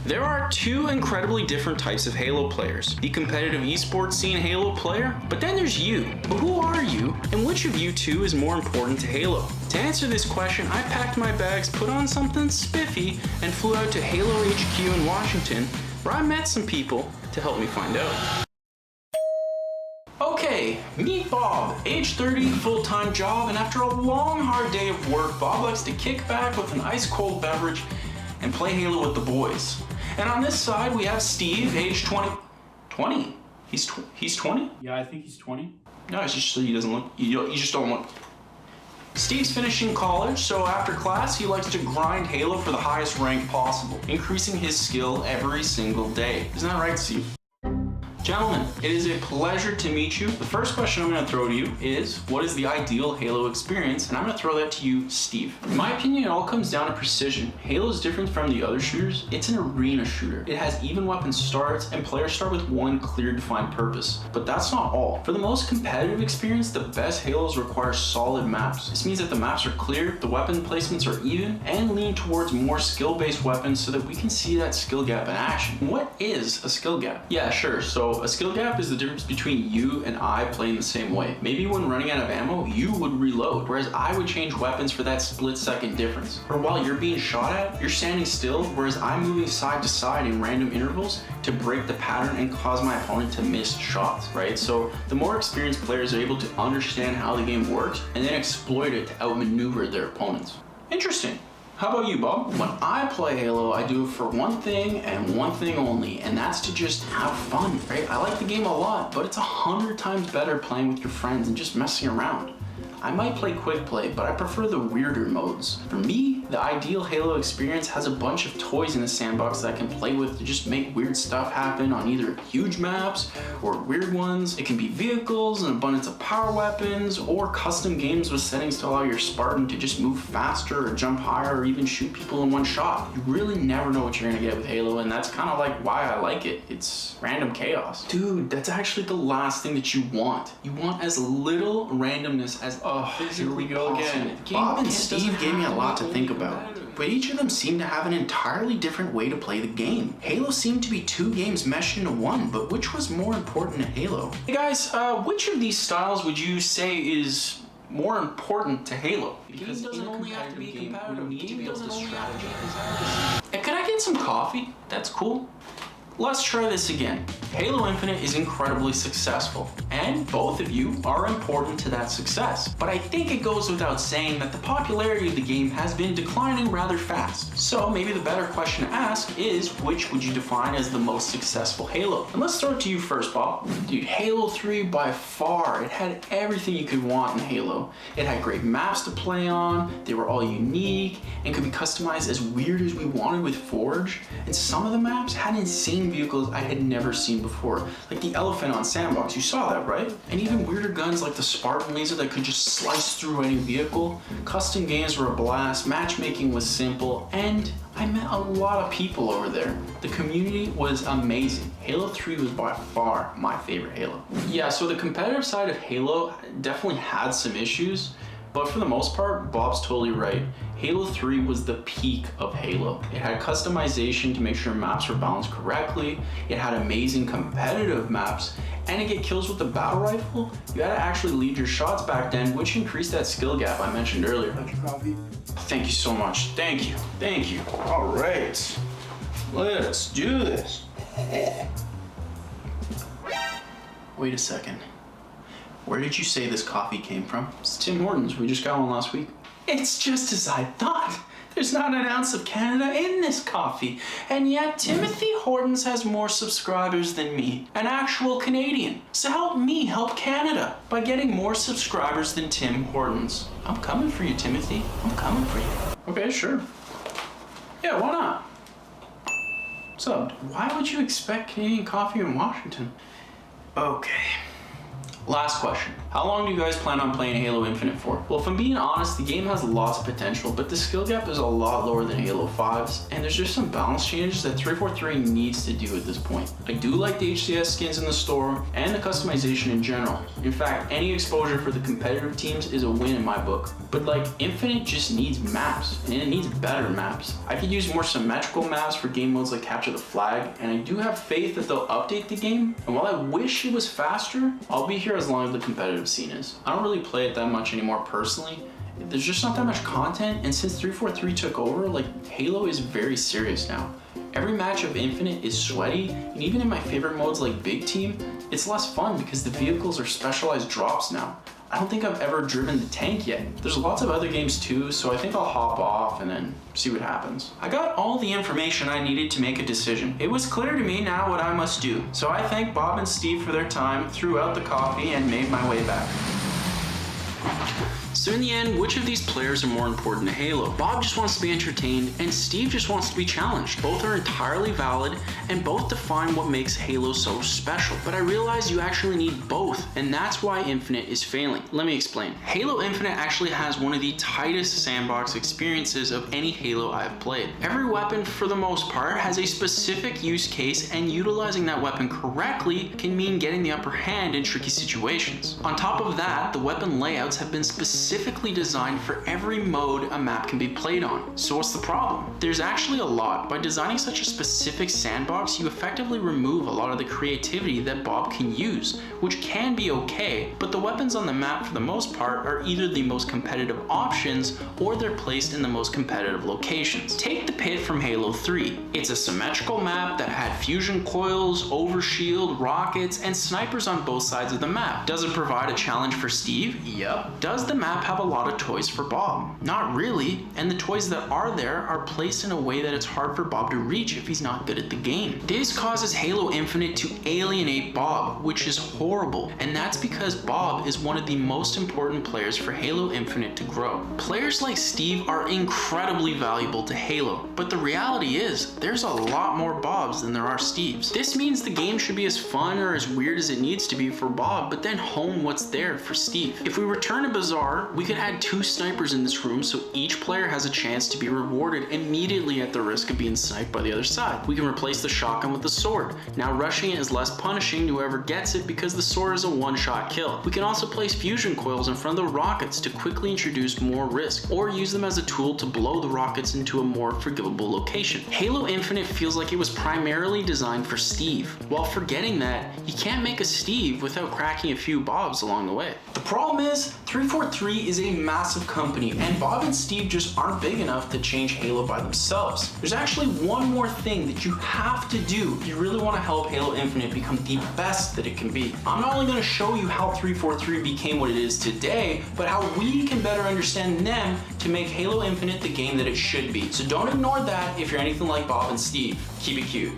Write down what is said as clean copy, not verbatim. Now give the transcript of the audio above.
There are two incredibly different types of Halo players. The competitive esports scene Halo player, but then there's you. But who are you, and which of you two is more important to Halo? To answer this question, I packed my bags, put on something spiffy, and flew out to Halo HQ in Washington, where I met some people to help me find out. Okay, meet Bob, age 30, full-time job, and after a long, hard day of work, Bob likes to kick back with an ice-cold beverage and play Halo with the boys. And on this side, we have Steve, age 20. 20? He's 20? Yeah, I think he's 20. No, it's just he doesn't look, you just don't look. Steve's finishing college, so after class, he likes to grind Halo for the highest rank possible, increasing his skill every single day. Isn't that right, Steve? Gentlemen, it is a pleasure to meet you. The first question I'm going to throw to you is, what is the ideal Halo experience? And I'm going to throw that to you, Steve. In my opinion, it all comes down to precision. Halo is different from the other shooters. It's an arena shooter. It has even weapon starts, and players start with one clear defined purpose. But that's not all. For the most competitive experience, the best Halos require solid maps. This means that the maps are clear, the weapon placements are even, and lean towards more skill-based weapons so that we can see that skill gap in action. What is a skill gap? Yeah, sure. So a skill gap is the difference between you and I playing the same way. Maybe when running out of ammo, you would reload, whereas I would change weapons for that split-second difference. Or while you're being shot at, you're standing still, whereas I'm moving side to side in random intervals to break the pattern and cause my opponent to miss shots, right? So the more experienced players are able to understand how the game works and then exploit it to outmaneuver their opponents. Interesting. How about you, Bob? When I play Halo, I do it for one thing and one thing only, and that's to just have fun, right? I like the game a lot, but it's 100 times better playing with your friends and just messing around. I might play quick play, but I prefer the weirder modes. For me, the ideal Halo experience has a bunch of toys in the sandbox that I can play with to just make weird stuff happen on either huge maps or weird ones. It can be vehicles, an abundance of power weapons, or custom games with settings to allow your Spartan to just move faster or jump higher or even shoot people in one shot. You really never know what you're gonna get with Halo, and that's kind of like why I like it. It's random chaos. Dude, that's actually the last thing that you want. You want as little randomness as here we go again. Bob and Steve gave me a lot to think about, but each of them seemed to have an entirely different way to play the game. Halo seemed to be two games meshed into one, but which was more important to Halo? Hey guys, which of these styles would you say is more important to Halo? Because it doesn't only have to be competitive. The game doesn't only have to be competitive. Hey, could I get some coffee? That's cool. Let's try this again. Halo Infinite is incredibly successful, and both of you are important to that success. But I think it goes without saying that the popularity of the game has been declining rather fast. So maybe the better question to ask is, which would you define as the most successful Halo? And let's throw it to you first, Bob. Dude, Halo 3 by far, it had everything you could want in Halo. It had great maps to play on, they were all unique, and could be customized as weird as we wanted with Forge. And some of the maps had insane vehicles I had never seen before, like the elephant on Sandbox. You saw that, right? And even weirder guns like the Spartan laser that could just slice through any vehicle. Custom games were a blast, matchmaking was simple, and I met a lot of people over there. The community was amazing. Halo 3 was by far my favorite Halo. Yeah, so the competitive side of Halo definitely had some issues, but for the most part, Bob's totally right. Halo 3 was the peak of Halo. It had customization to make sure maps were balanced correctly, it had amazing competitive maps, and to get kills with the battle rifle, you had to actually lead your shots back then, which increased that skill gap I mentioned earlier. Thank you so much. Thank you. Thank you. All right. Let's do this. Wait a second. Where did you say this coffee came from? It's Tim Hortons. We just got one last week. It's just as I thought. There's not an ounce of Canada in this coffee. And yet Timothy Hortons has more subscribers than me, an actual Canadian. So help me help Canada by getting more subscribers than Tim Hortons. I'm coming for you, Timothy. I'm coming for you. Okay, sure. Yeah, why not? What's up? Why would you expect Canadian coffee in Washington? Okay. Last question. How long do you guys plan on playing Halo Infinite for? Well, if I'm being honest, the game has lots of potential, but the skill gap is a lot lower than Halo 5's, and there's just some balance changes that 343 needs to do at this point. I do like the HCS skins in the store, and the customization in general. In fact, any exposure for the competitive teams is a win in my book. But like, Infinite just needs maps, and it needs better maps. I could use more symmetrical maps for game modes like Capture the Flag, and I do have faith that they'll update the game, and while I wish it was faster, I'll be here as long as the competitive scene is. I don't really play it that much anymore personally. There's just not that much content, and since 343 took over, like, Halo is very serious now. Every match of Infinite is sweaty, and even in my favorite modes like Big Team, it's less fun because the vehicles are specialized drops now. I don't think I've ever driven the tank yet. There's lots of other games too, so I think I'll hop off and then see what happens. I got all the information I needed to make a decision. It was clear to me now what I must do. So I thank Bob and Steve for their time, threw out the coffee, and made my way back. So in the end, which of these players are more important to Halo? Bob just wants to be entertained, and Steve just wants to be challenged. Both are entirely valid, and both define what makes Halo so special. But I realize you actually need both, and that's why Infinite is failing. Let me explain. Halo Infinite actually has one of the tightest sandbox experiences of any Halo I've played. Every weapon, for the most part, has a specific use case, and utilizing that weapon correctly can mean getting the upper hand in tricky situations. On top of that, the weapon layouts have been specifically designed for every mode a map can be played on. So what's the problem? There's actually a lot. By designing such a specific sandbox, you effectively remove a lot of the creativity that Bob can use, which can be okay, but the weapons on the map for the most part are either the most competitive options or they're placed in the most competitive locations. Take the pit from Halo 3. It's a symmetrical map that had fusion coils, overshield, rockets, and snipers on both sides of the map. Does it provide a challenge for Steve? Yep. Does the map have a lot of toys for Bob? Not really, and the toys that are there are placed in a way that it's hard for Bob to reach if he's not good at the game. This causes Halo Infinite to alienate Bob, which is horrible, and that's because Bob is one of the most important players for Halo Infinite to grow. Players like Steve are incredibly valuable to Halo, but the reality is, there's a lot more Bobs than there are Steves. This means the game should be as fun or as weird as it needs to be for Bob, but then hone what's there for Steve. If we return to Bazaar, we could add 2 snipers in this room so each player has a chance to be rewarded immediately at the risk of being sniped by the other side. We can replace the shotgun with the sword. Now rushing it is less punishing to whoever gets it because the sword is a one-shot kill. We can also place fusion coils in front of the rockets to quickly introduce more risk, or use them as a tool to blow the rockets into a more forgivable location. Halo Infinite feels like it was primarily designed for Steve, while forgetting that you can't make a Steve without cracking a few Bobs along the way. The problem is, 343 is a massive company, and Bob and Steve just aren't big enough to change Halo by themselves. There's actually one more thing that you have to do if you really want to help Halo Infinite become the best that it can be. I'm not only going to show you how 343 became what it is today, but how we can better understand them to make Halo Infinite the game that it should be. So don't ignore that if you're anything like Bob and Steve. Keep it cute.